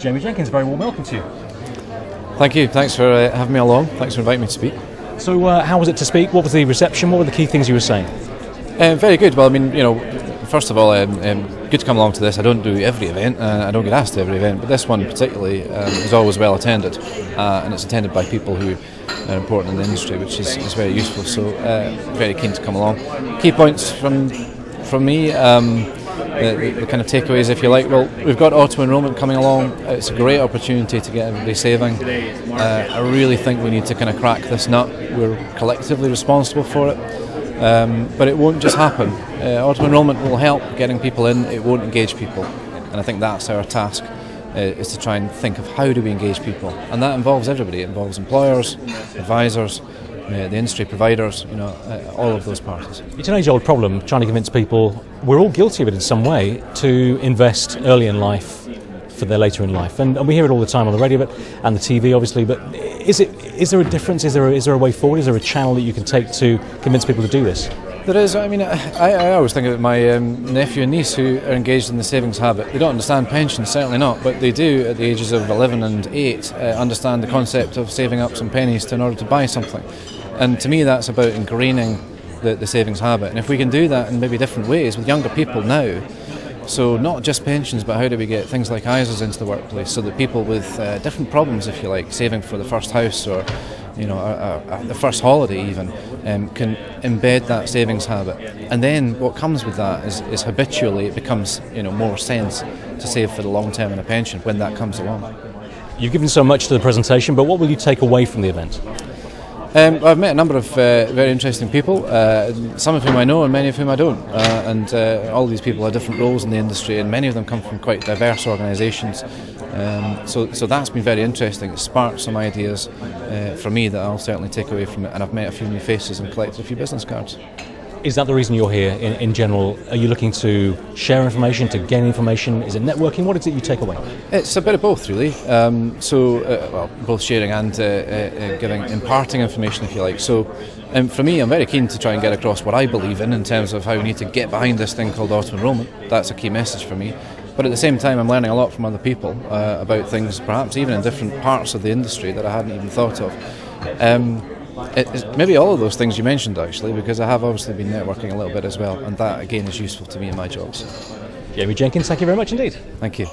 Jamie Jenkins, very warm welcome to you. Thank you. Thanks for having me along. Thanks for inviting me to speak. So how was it to speak? What was the reception? What were the key things you were saying? Very good. Well, I mean, first of all, good to come along to this. I don't do every event. I don't get asked to every event, but this one particularly is always well attended, and it's attended by people who are important in the industry, which is very useful. So very keen to come along. Key points from me. The kind of takeaways, if you like. Well, we've got auto enrolment coming along. It's a great opportunity to get everybody saving. I really think we need to kind of crack this nut. We're collectively responsible for it, but it won't just happen. Auto enrolment will help getting people in. It won't engage people, and I think that's our task. Is to try and think of how do we engage people, and that involves everybody. It involves employers, advisors, the industry providers, all of those parties. It's an age-old problem, trying to convince people, we're all guilty of it in some way, to invest early in life for their later in life. And we hear it all the time on the radio and the TV, obviously, but is there a difference? Is there a way forward? Is there a channel that you can take to convince people to do this? There is. I mean, I always think about my nephew and niece who are engaged in the savings habit. They don't understand pensions, certainly not, but they do at the ages of 11 and 8 understand the concept of saving up some pennies in order to buy something. And to me that's about ingraining the savings habit. And if we can do that in maybe different ways with younger people now, so not just pensions, but how do we get things like ISAs into the workplace so that people with different problems, if you like, saving for the first house or the first holiday even, can embed that savings habit. And then what comes with that is habitually it becomes more sense to save for the long term in a pension when that comes along. You've given so much to the presentation, but what will you take away from the event? I've met a number of very interesting people, some of whom I know and many of whom I don't, and all these people have different roles in the industry, and many of them come from quite diverse organisations, so that's been very interesting. It sparked some ideas for me that I'll certainly take away from it, and I've met a few new faces and collected a few business cards. Is that the reason you're here in general? Are you looking to share information, to gain information? Is it networking? What is it you take away? It's a bit of both, really. Both sharing and imparting information, if you like. So for me, I'm very keen to try and get across what I believe in terms of how we need to get behind this thing called auto enrolment. That's a key message for me. But at the same time, I'm learning a lot from other people about things, perhaps even in different parts of the industry that I hadn't even thought of. It's maybe all of those things you mentioned, actually, because I have obviously been networking a little bit as well, and that again is useful to me in my jobs. Jamie Jenkins, thank you very much indeed. Thank you.